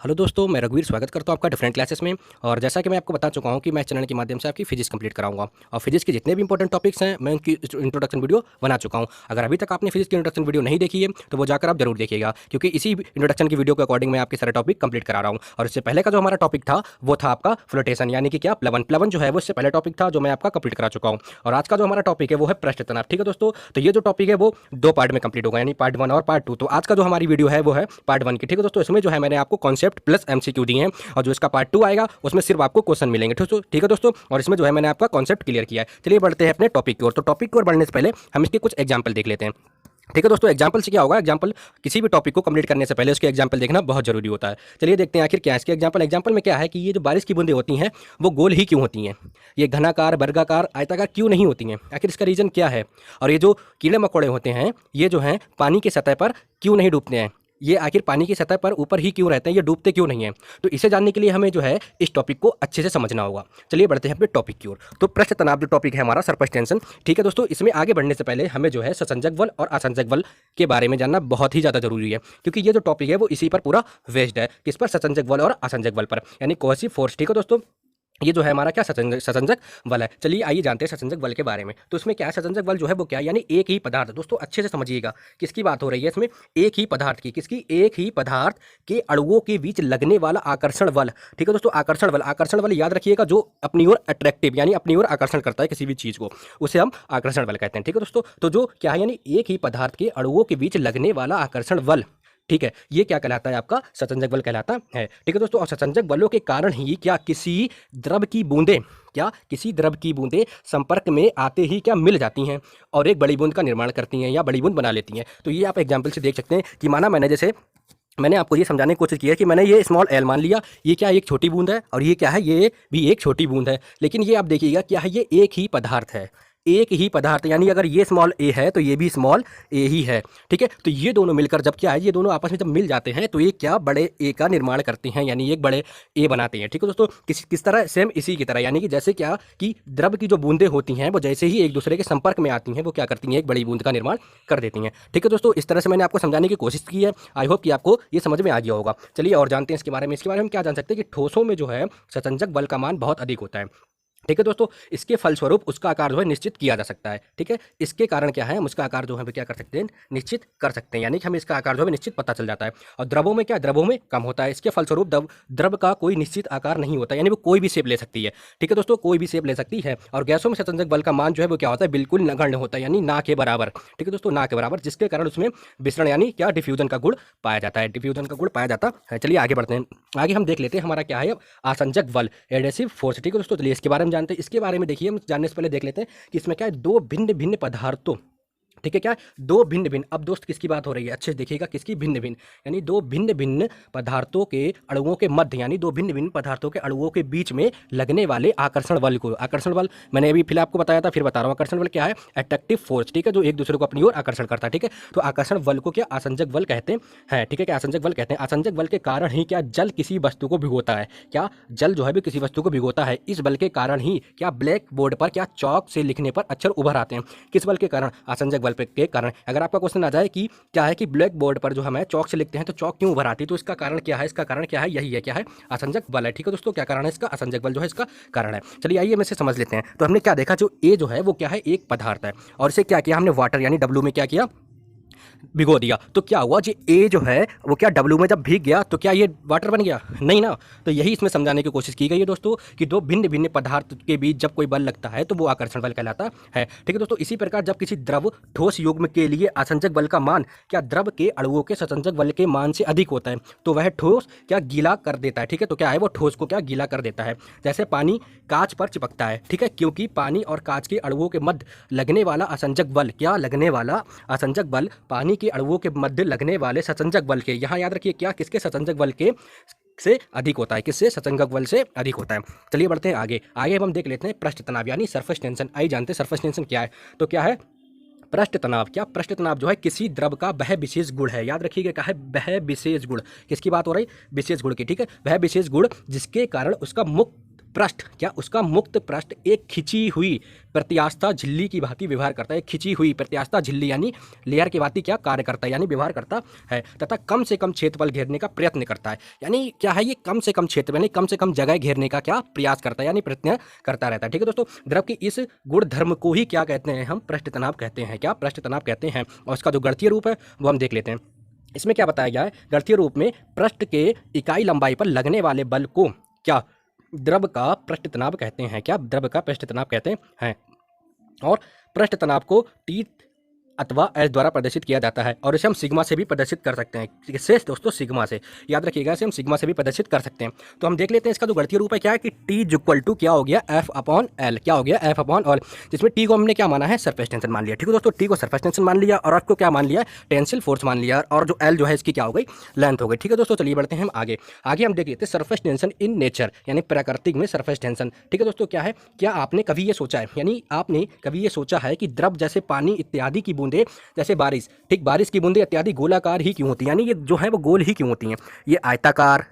Hello दोस्तों, मैं रघुवीर स्वागत करता हूँ आपका डिफरेंट क्लासेस में। और जैसा कि मैं आपको बता चुका हूँ कि मैं इस चैनल के माध्यम से आपकी फिजिक्स कंप्लीट कराऊंगा और फिजिक्स के जितने भी इंपॉर्टेंट टॉपिक्स हैं मैं उनकी इंट्रोडक्शन वीडियो बना चुका हूँ। अगर अभी तक आपने फिजिक्स की इंट्रोडक्शन वीडियो नहीं देखी है तो वो जाकर आप जरूर देखिएगा, क्योंकि इसी इंट्रोडक्शन की वीडियो के अकॉर्डिंग मैं आपके सारे टॉपिक कंप्लीट करा रहा हूँ। और इससे पहले का जो हमारा टॉपिक था वो था आपका फ्लोटेशन, यानी कि क्या प्लवन। प्लवन जो है वो इससे पहले टॉपिक था जो मैं आपका कंप्लीट करा चुका हूँ। और आज का जो हमारा टॉपिक है वो है पृष्ठ तनाव। ठीक है दोस्तों, तो ये जो टॉपिक है वो दो पार्ट में कंप्लीट होगा, यानी पार्ट 1 और पार्ट 2। तो आज का जो हमारी वीडियो है वो है पार्ट 1 की। ठीक है दोस्तों, इसमें जो है मैंने आपको कॉन्सेप्ट प्लस एमसीक्यू दिए हैं, और जो इसका पार्ट 2 आएगा उसमें सिर्फ आपको क्वेश्चन मिलेंगे। ठीक है दोस्तों, और इसमें जो है मैंने आपका कॉन्सेप्ट क्लियर किया है। चलिए बढ़ते हैं अपने टॉपिक की ओर। तो टॉपिक की ओर बढ़ने से पहले हम इसके कुछ एग्जाम्पल देख लेते हैं। ठीक है दोस्तों, एग्जाम्पल से क्या होगा, एग्जाम्पल किसी भी टॉपिक को कंप्लीट करने से पहले उसके एग्जाम्पल देखना बहुत जरूरी होता है। चलिए देखते हैं आखिर क्या है इसके एग्जाम्पल। एग्जाम्पल में क्या है कि ये जो बारिश की बूंदें होती हैं वो गोल ही क्यों होती हैं, ये घनाकार, वर्गाकार, आयताकार क्यों नहीं होती हैं, आखिर इसका रीजन क्या है। और ये जो कीड़े मकोड़े होते हैं ये जो हैं पानी की सतह पर क्यों नहीं डूबते हैं, ये आखिर पानी की सतह पर ऊपर ही क्यों रहते हैं, ये डूबते क्यों नहीं हैं। तो इसे जानने के लिए हमें जो है इस टॉपिक को अच्छे से समझना होगा। चलिए बढ़ते हैं अपने टॉपिक की ओर। तो पृष्ठ तनाव जो टॉपिक है हमारा, सरफेस टेंशन। ठीक है दोस्तों, इसमें आगे बढ़ने से पहले हमें जो है ससंजक बल और असंजक बल के बारे में जानना बहुत ही ज़्यादा जरूरी है, क्योंकि ये जो टॉपिक है वो इसी पर पूरा बेस्ड है। किस पर? ससंजक बल और असंजक बल पर, यानी कोहेसिव फोर्स। ठीक है दोस्तों, ये जो है हमारा क्या ससंजक बल है। चलिए आइए जानते हैं ससंजक बल के बारे में। तो इसमें क्या है, ससंजक बल जो है वो क्या है, यानी एक ही पदार्थ। दोस्तों अच्छे से समझिएगा किसकी बात हो रही है इसमें, एक ही पदार्थ की। किसकी? एक ही पदार्थ के अणुओं के बीच लगने वाला आकर्षण बल। ठीक है दोस्तों, आकर्षण बल। आकर्षण बल याद रखिएगा, जो अपनी ओर अट्रैक्टिव यानी अपनी ओर आकर्षण करता है किसी भी चीज़ को, उसे हम आकर्षण बल कहते हैं। ठीक है दोस्तों, तो जो क्या है, यानी एक ही पदार्थ के अणुओं के बीच लगने वाला आकर्षण बल, ठीक है, ये क्या कहलाता है, आपका ससंजक बल कहलाता है। ठीक है दोस्तों, और ससंजक बलों के कारण ही क्या किसी द्रव की बूंदें, क्या किसी द्रव की बूंदें संपर्क में आते ही क्या मिल जाती हैं और एक बड़ी बूंद का निर्माण करती हैं या बड़ी बूंद बना लेती हैं। तो ये आप एग्जाम्पल से देख सकते हैं कि माना मैंने आपको ये समझाने की कोशिश की है कि मैंने ये स्मॉल एल मान लिया, ये क्या एक छोटी बूंद है, और ये क्या है, ये भी एक छोटी बूंद है। लेकिन ये आप देखिएगा क्या है, ये एक ही पदार्थ है, एक ही पदार्थ, यानी अगर ये स्मॉल ए है तो ये भी स्मॉल ए ही है। ठीक है, तो ये दोनों मिलकर जब क्या है, ये दोनों आपस में जब मिल जाते हैं तो ये क्या बड़े ए का निर्माण करते हैं, यानी एक बड़े ए बनाते हैं। ठीक है दोस्तों, किस तरह, सेम इसी की तरह, यानी कि जैसे क्या कि द्रव की जो बूंदें होती हैं वो जैसे ही एक दूसरे के संपर्क में आती हैं वो क्या करती हैं, एक बड़ी बूंद का निर्माण कर देती हैं। ठीक है दोस्तों, इस तरह से मैंने आपको समझाने की कोशिश की है। आई होप कि आपको ये समझ में आ गया होगा। चलिए और जानते हैं इसके बारे में। इसके बारे में क्या जान सकते हैं कि ठोसों में जो है ससंजक बल का मान बहुत अधिक होता है। ठीक है दोस्तों, इसके फलस्वरूप उसका आकार जो है निश्चित किया जा सकता है। ठीक है, इसके कारण क्या है, हम उसका आकार जो है क्या कर सकते हैं, निश्चित कर सकते हैं, यानी कि हमें इसका आकार जो है निश्चित पता चल जाता है। और द्रवों में क्या, द्रवों में कम होता है। इसके फलस्वरूप द्रव का कोई निश्चित आकार नहीं होता, यानी वो कोई भी शेप ले सकती है। ठीक है दोस्तों, कोई भी शेप ले सकती है। और गैसों में ससंजक बल का मान जो है वो क्या होता है, बिल्कुल नगण्य होता है, यानी ना के बराबर। ठीक है दोस्तों, ना के बराबर, जिसके कारण उसमें विसरण यानी क्या, डिफ्यूजन का गुण पाया जाता है, डिफ्यूजन का गुण पाया जाता है। चलिए आगे बढ़ते हैं। आगे हम देख लेते हैं हमारा क्या है, आसंजक बल, एडेसिव फोर्स। ठीक है दोस्तों, चलिए इसके बारे में जानते हैं। इसके बारे में देखिए, हम जानने से पहले देख लेते हैं कि इसमें क्या है, दो भिन्न भिन्न पदार्थों, ठीक है, क्या है, दो भिन्न भिन्न। अब दोस्त किसकी बात हो रही है, अच्छे से देखिएगा, किसकी, भिन्न भिन्न, यानी दो भिन्न भिन्न पदार्थों के अणुओं के मध्य, यानी दो भिन्न भिन्न पदार्थों के अणुओं के बीच में लगने वाले आकर्षण बल को, आकर्षण बल मैंने अभी फिलहाल आपको बताया था, फिर बता रहा हूँ। आकर्षण बल क्या है, अट्रैक्टिव फोर्स। ठीक है, जो एक दूसरे को अपनी ओर आकर्षण करता है। ठीक है, तो आकर्षण बल को क्या आसंजक बल कहते हैं। ठीक है, क्या आसंजक बल कहते हैं। आसंजक बल के कारण ही क्या जल किसी वस्तु को भिगोता है, क्या जल जो है भी किसी वस्तु को भिगोता है। इस बल के कारण ही क्या ब्लैक बोर्ड पर क्या चौक से लिखने पर अक्षर उभर आते हैं। किस बल के कारण, आसंजक बल के कारण। अगर आपका क्वेश्चन आ जाए कि क्या है कि ब्लैक बोर्ड पर जो हम चौक से लिखते हैं तो चौक क्यों उभर आती है, तो इसका कारण क्या है, इसका कारण क्या है, यही है, क्या है, आसंजक बल है। ठीक है दोस्तों, क्या कारण है इसका, आसंजक बल जो है इसका कारण है। चलिए आइए हम इसे समझ लेते हैं। तो हमने क्या देखा, जो ए जो है वो क्या है, एक पदार्थ है, और इसे क्या किया हमने, वाटर यानी डब्ल्यू में क्या किया, भिगो दिया। तो क्या हुआ, जो ए जो है वो क्या डब्ल्यू में जब भीग गया तो क्या ये वाटर बन गया, नहीं ना। तो यही इसमें समझाने की कोशिश की गई है दोस्तों, कि दो भिन्न भिन्न पदार्थ के बीच जब कोई बल लगता है तो वो आकर्षण बल कहलाता है। ठीक है दोस्तों, इसी प्रकार जब किसी द्रव ठोस युग्म के लिए आसंजक बल का मान क्या द्रव के अणुओं के ससंजक बल के मान से अधिक होता है तो वह ठोस क्या गीला कर देता है। ठीक है, तो क्या है, वो ठोस को क्या गीला कर देता है। जैसे पानी कांच पर चिपकता है, ठीक है, क्योंकि पानी और कांच के अणुओं के मध्य लगने वाला आसंजक बल, क्या लगने वाला आसंजक बल पानी के अणुओं के मध्य लगने वाले ससंजक बल के, यहाँ याद रखिए क्या, किसके, ससंजक बल के से अधिक होता है। किससे, ससंजक बल से अधिक होता है। चलिए बढ़ते हैं आगे। आगे हम देख लेते हैं पृष्ठ तनाव यानी सरफेस टेंशन। आइए जानते हैं सरफेस टेंशन क्या है। तो क्या है पृष्ठ तनाव, क्या पृष्ठ तनाव जो है किसी द्रव का वह विशेष गुण है। याद रखिएगा क्या है, वह विशेष गुण, किसकी बात हो रही, विशेष गुण की। ठीक है, वह विशेष गुण जिसके कारण उसका मुक्त पृष्ठ क्या उसका मुक्त पृष्ठ एक खिंची हुई प्रत्यास्था झिल्ली की भांति व्यवहार करता है। खिंची हुई प्रत्यास्था झिल्ली यानी लेयर की भांति क्या कार्य करता है, यानी व्यवहार करता है, तथा कम से कम क्षेत्रफल घेरने का प्रयत्न करता है। यानी क्या है, ये कम से कम क्षेत्र यानी कम से कम जगह घेरने का क्या प्रयास करता है, यानी प्रयत्न करता रहता है। ठीक है दोस्तों, द्रव की इस गुण धर्म को ही क्या कहते हैं, हम पृष्ठ तनाव कहते हैं। क्या पृष्ठ तनाव कहते हैं। और उसका जो गणितीय रूप है वो हम देख लेते हैं। इसमें क्या बताया गया है, गणितीय रूप में पृष्ठ के इकाई लंबाई पर लगने वाले बल को क्या द्रव का पृष्ठ तनाव कहते हैं। क्या द्रव का पृष्ठ तनाव कहते हैं। और पृष्ठ तनाव को टी अथवा एच द्वारा प्रदर्शित किया जाता है, और इसे हम सिग्मा से भी प्रदर्शित कर सकते हैं। किससे दोस्तों, सिग्मा से। याद रखिएगा, इसे हम सिग्मा से भी प्रदर्शित कर सकते हैं। तो हम देख लेते हैं इसका जो गणितीय रूप है क्या है कि टी इक्वल टू क्या हो गया, एफ अपॉन एल। क्या हो गया, एफ अपॉन एल, जिसमें टी को हमने क्या माना है, सरफेस टेंशन मान लिया। ठीक है दोस्तों, टी को सरफेस टेंशन मान लिया, और एफ को क्या मान लिया, टेंसिल फोर्स मान लिया, और जो एल जो है इसकी क्या हो गई, लेंथ हो गई। ठीक है दोस्तों, चलिए बढ़ते हैं हम आगे। आगे हम देख लेते हैं सरफेस टेंशन इन नेचर, यानी प्राकृतिक में सरफेस टेंशन। ठीक है दोस्तों, क्या है, क्या आपने कभी ये सोचा है, यानी आपने कभी ये सोचा है कि द्रव जैसे पानी इत्यादि की बूंदें, जैसे बारिश, ठीक, बारिश की बूंदें इत्यादि गोलाकार ही क्यों होती हैं, यानी ये जो है वो गोल ही क्यों होती हैं, ये आयताकार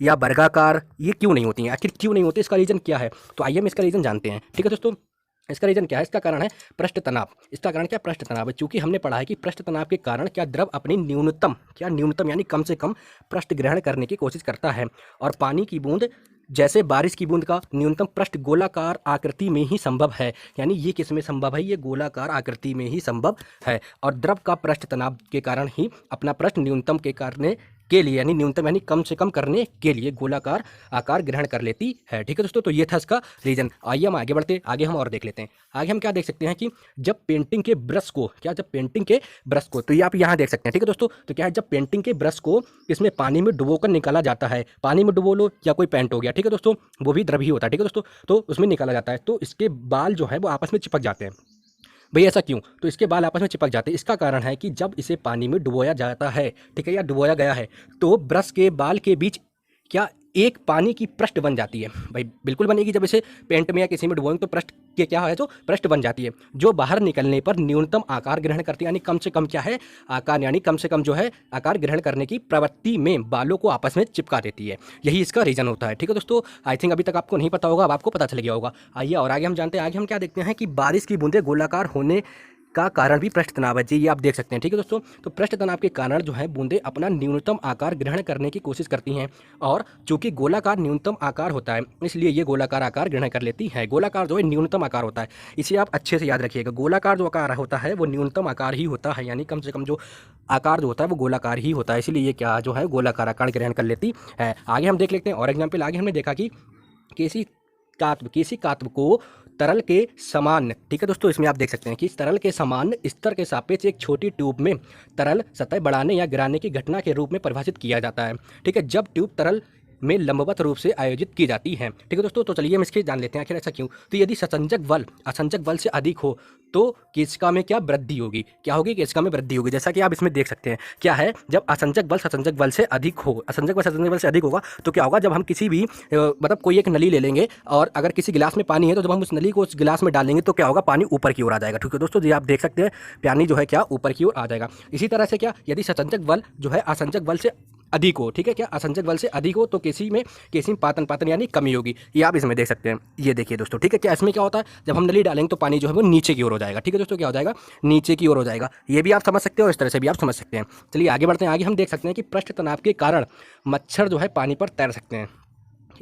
या वर्गाकार ये क्यों नहीं होती हैं, आखिर क्यों नहीं होती, इसका रीजन क्या है। तो आइए हम इसका रीजन जानते हैं। ठीक है दोस्तों, इसका रीजन क्या है, इसका कारण है पृष्ठ तनाव। इसका कारण क्या, पृष्ठ तनाव है। चूंकि हमने पढ़ा है कि पृष्ठ तनाव के कारण क्या द्रव अपनी न्यूनतम यानी कम से कम पृष्ठ ग्रहण करने की कोशिश करता है, और पानी की बूंद जैसे बारिश की बूंद का न्यूनतम पृष्ठ गोलाकार आकृति में ही संभव है। यानी ये किस में संभव है, ये गोलाकार आकृति में ही संभव है, और द्रव का पृष्ठ तनाव के कारण ही अपना पृष्ठ न्यूनतम के करने के लिए, यानी न्यूनतम यानी कम से कम करने के लिए गोलाकार आकार ग्रहण कर लेती है। ठीक है दोस्तों, तो ये था इसका रीजन। आइए हम आगे बढ़ते, आगे हम और देख लेते हैं। आगे हम क्या देख सकते हैं कि जब पेंटिंग के ब्रश को तो ये आप यहाँ देख सकते हैं। ठीक है दोस्तों, तो क्या है, जब पेंटिंग के ब्रश को इसमें पानी में डुबोकर निकाला जाता है, पानी में डुबो लो या कोई पेंट हो गया, ठीक है दोस्तों, वो भी द्रव ही होता है। ठीक है दोस्तों, तो उसमें निकाला जाता है, तो इसके बाल जो है वो आपस में चिपक जाते हैं। भाई ऐसा क्यों, तो इसके बाल आपस में चिपक जाते हैं। इसका कारण है कि जब इसे पानी में डुबोया जाता है, ठीक है, या डुबोया गया है, तो ब्रश के बाल के बीच क्या एक पानी की पृष्ठ बन जाती है। भाई बिल्कुल बनेगी, जब इसे पेंट में या किसी में डुबोएंगे तो पृष्ठ के क्या है, जो पृष्ठ बन जाती है, जो बाहर निकलने पर न्यूनतम आकार ग्रहण करती है, यानी कम से कम क्या है आकार, यानी कम से कम जो है आकार ग्रहण करने की प्रवृत्ति में बालों को आपस में चिपका देती है। यही इसका रीजन होता है। ठीक है दोस्तों, आई थिंक अभी तक आपको नहीं पता होगा, अब आपको पता चल गया होगा। आइए और आगे हम जानते हैं। आगे हम क्या देखते हैं कि बारिश की बूंदें गोलाकार होने का कारण भी पृष्ठ तनाव है जी, ये आप देख सकते हैं। ठीक है दोस्तों, तो पृष्ठ तनाव के कारण जो है बूंदें अपना न्यूनतम आकार ग्रहण करने की कोशिश करती हैं, और चूंकि गोलाकार न्यूनतम आकार होता है इसलिए ये गोलाकार आकार ग्रहण कर लेती है। गोलाकार जो है न्यूनतम आकार होता है, इसे आप अच्छे से याद रखिएगा। गोलाकार जो आकार होता है वो न्यूनतम आकार ही होता है, यानी कम से कम जो आकार जो होता है वो गोलाकार ही होता है, इसलिए ये क्या जो है गोलाकार आकार ग्रहण कर लेती है। आगे हम देख लेते हैं और एग्जाम्पल। आगे हमने देखा कि किसी कात्व को तरल के समान, ठीक है दोस्तों, इसमें आप देख सकते हैं कि तरल के समान स्तर के सापेक्ष एक छोटी ट्यूब में तरल सतह बढ़ाने या गिराने की घटना के रूप में परिभाषित किया जाता है। ठीक है, जब ट्यूब तरल में लंबवत रूप से आयोजित की जाती है। ठीक है दोस्तों, तो चलिए हम इसके जान लेते हैं आखिर ऐसा क्यों। तो यदि संसंजक बल असंजक बल से अधिक हो तो केशिका में क्या वृद्धि होगी, क्या होगी, केशिका में वृद्धि होगी। जैसा कि आप इसमें देख सकते हैं क्या है, जब असंजक बल ससंजक बल से अधिक हो, असंजक बल ससंजक बल से अधिक होगा तो क्या होगा, जब हम किसी भी मतलब कोई एक नली ले लेंगे और अगर किसी गिलास में पानी है तो जब हम उस नली को उस गिलास में डालेंगे तो क्या होगा, पानी ऊपर की ओर आ जाएगा। ठीक है दोस्तों, जी आप देख सकते हैं पानी जो है क्या ऊपर की ओर आ जाएगा। इसी तरह से क्या, यदि ससंजक बल जो है असंजक बल से अधिक हो, ठीक है, क्या असंजक बल से अधिक हो तो केसी में पातन यानी कमी होगी। ये आप इसमें देख सकते हैं, ये देखिए दोस्तों। ठीक है, क्या इसमें क्या होता है, जब हम नली डालेंगे तो पानी जो है वो नीचे की ओर हो जाएगा। ठीक है दोस्तों, क्या हो जाएगा, नीचे की ओर हो जाएगा। ये भी आप समझ सकते हो, इस तरह से भी आप समझ सकते हैं। चलिए आगे बढ़ते हैं। आगे हम देख सकते हैं कि पृष्ठ तनाव के कारण मच्छर जो है पानी पर तैर सकते हैं।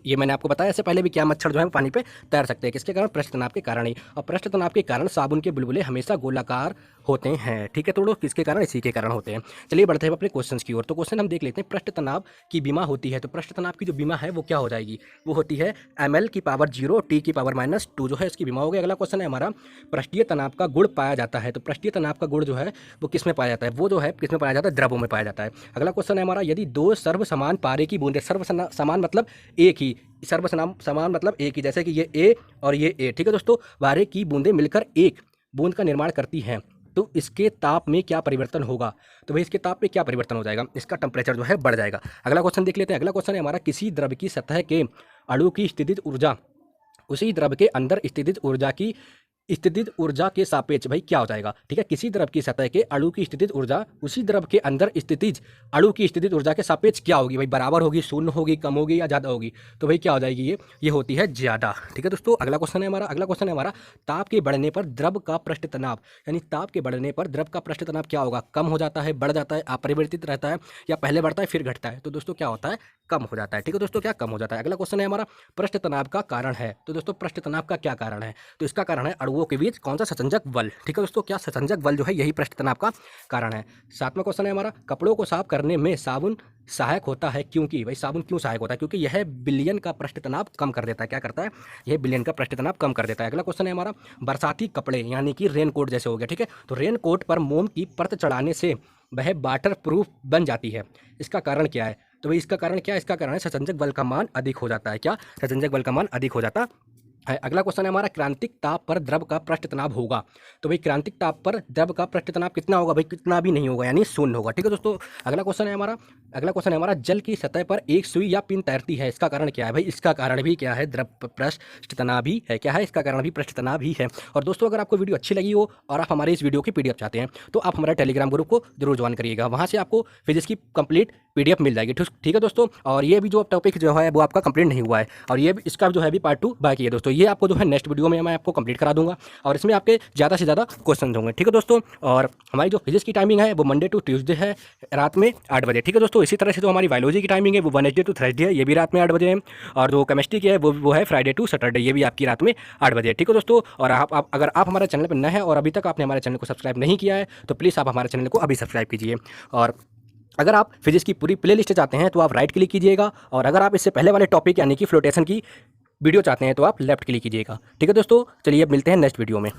ये मैंने आपको बताया इससे पहले भी, क्या मच्छर जो है पानी पे तैर सकते हैं, किसके कारण, पृष्ठ तनाव के कारण ही। और पृष्ठ तनाव के कारण साबुन के बुलबुले हमेशा गोलाकार होते हैं। ठीक है, तो किसके कारण, इसी के कारण होते हैं। चलिए बढ़ते हैं अपने क्वेश्चंस की ओर। तो क्वेश्चन हम देख लेते हैं, पृष्ठ तनाव की बीमा होती है, तो पृष्ठ तनाव की जो बीमा है वो क्या हो जाएगी, वो होती है ml⁻0 T⁻⁻2 जो है इसकी बीमा हो गई। अगला क्वेश्चन है हमारा, पृष्ठीय तनाव का गुण पाया जाता है, तो पृष्ठीय तनाव का गुण जो है वो किस में पाया जाता है, वो जो है किस में पाया जाता है, द्रवों में पाया जाता है। अगला क्वेश्चन है हमारा, यदि दो सर्व समान पारे की बूंदें, सर्व समान मतलब एक ही, समान मतलब एक ही, जैसे कि ये ए और ये ए, ठीक है दोस्तों, पारे की बूंदें मिलकर एक बूंद का निर्माण करती हैं तो इसके ताप में क्या परिवर्तन होगा, तो भाई इसके ताप में क्या परिवर्तन हो जाएगा, इसका टेम्परेचर जो है बढ़ जाएगा। अगला क्वेश्चन देख लेते हैं। अगला क्वेश्चन है हमारा, किसी द्रव की सतह के अणु की स्थितिज ऊर्जा उसी द्रव के अंदर स्थितिज ऊर्जा की स्थितिज ऊर्जा के सापेक्ष भाई क्या हो जाएगा, ठीक है। किसी द्रव की सतह के अणु की स्थितिज ऊर्जा उसी द्रव के अंदर स्थितिज अणु की स्थितिज ऊर्जा के सापेक्ष क्या होगी भाई, बराबर होगी, शून्य होगी, कम होगी या ज़्यादा होगी। तो भाई क्या हो जाएगी, ये होती है ज़्यादा, ठीक है दोस्तों। अगला क्वेश्चन है हमारा ताप के बढ़ने पर द्रव का पृष्ठ तनाव, यानी ताप के बढ़ने पर द्रव का पृष्ठ तनाव क्या होगा, कम हो जाता है, बढ़ जाता है, अपरिवर्तित रहता है, या पहले बढ़ता है फिर घटता है। तो दोस्तों क्या होता है, कम हो जाता है, ठीक है दोस्तों, क्या कम हो जाता है। अगला क्वेश्चन है हमारा पृष्ठ तनाव का कारण है। तो दोस्तों पृष्ठ तनाव का क्या कारण है, तो इसका कारण है अणुओं के बीच कौन सा ससंजक बल, ठीक है दोस्तों, क्या ससंजक बल जो है यही पृष्ठ तनाव का कारण है। सातवां क्वेश्चन है हमारा कपड़ों को साफ करने में साबुन सहायक होता है क्योंकि, भाई साबुन क्यों सहायक होता है, क्योंकि यह विलयन का पृष्ठ तनाव कम कर देता है, क्या करता है, यह विलयन का पृष्ठ तनाव कम कर देता है। अगला क्वेश्चन है हमारा बरसाती कपड़े यानी कि रेनकोट जैसे हो गया, ठीक है, तो रेनकोट पर मोम की परत चढ़ाने से वह वाटर प्रूफ बन जाती है, इसका कारण क्या है। तो भाई इसका कारण क्या है, इसका कारण है ससंजक बल का मान अधिक हो जाता है, क्या, ससंजक बल का मान अधिक हो जाता है। अगला क्वेश्चन है हमारा क्रांतिक ताप पर द्रव का पृष्ठ तनाव होगा। तो भाई क्रांतिक ताप पर द्रव का पृष्ठ तनाव कितना होगा, भाई कितना भी नहीं होगा, यानी शून्य होगा, ठीक है दोस्तों। अगला क्वेश्चन है हमारा जल की सतह पर एक सुई या पिन तैरती है, इसका कारण क्या है, भाई इसका कारण भी क्या है, द्रव पृष्ठ तनाव ही है, क्या है, इसका कारण भी पृष्ठ तनाव ही है। और दोस्तों अगर आपको वीडियो अच्छी लगी हो और आप हमारे इस वीडियो की PDF चाहते हैं तो आप हमारे टेलीग्राम ग्रुप को जरूर ज्वाइन करिएगा, वहाँ से आपको फिजिक्स की कंप्लीट PDF मिल जाएगी, ठीक है दोस्तों। और ये भी जो टॉपिक जो है वो आपका कंप्लीट नहीं हुआ है, और ये इसका जो है भी पार्ट 2 बाकी है दोस्तों, ये आपको जो है नेक्स्ट वीडियो में मैं आपको कंप्लीट करा दूंगा, और इसमें आपके ज़्यादा से ज़्यादा क्वेश्चन होंगे, ठीक है दोस्तों। और हमारी जो फिजिक्स की टाइमिंग है वो मंडे टू ट्यूसडे है रात में 8 बजे, ठीक है दोस्तों। इसी तरह से जो हमारी बायोलॉजी की टाइमिंग है वो वेडनेसडे टू थर्सडे है, ये भी रात में 8 बजे है, और जो केमिस्ट्री की है वो है फ्राइडे टू सैटरडे, ये भी आपकी रात में 8 बजे, ठीक है दोस्तों। और आप अगर आप हमारे चैनल पर नए हैं और अभी तक आपने हमारे चैनल को सब्सक्राइब नहीं किया है तो प्लीज़ आप हमारे चैनल को अभी सब्सक्राइब कीजिए। और अगर आप फिजिक्स की पूरी प्लेलिस्ट चाहते हैं तो आप राइट क्लिक कीजिएगा, और अगर आप इससे पहले वाले टॉपिक यानी कि फ्लोटेशन की वीडियो चाहते हैं तो आप लेफ्ट क्लिक कीजिएगा, ठीक है दोस्तों। चलिए अब मिलते हैं नेक्स्ट वीडियो में।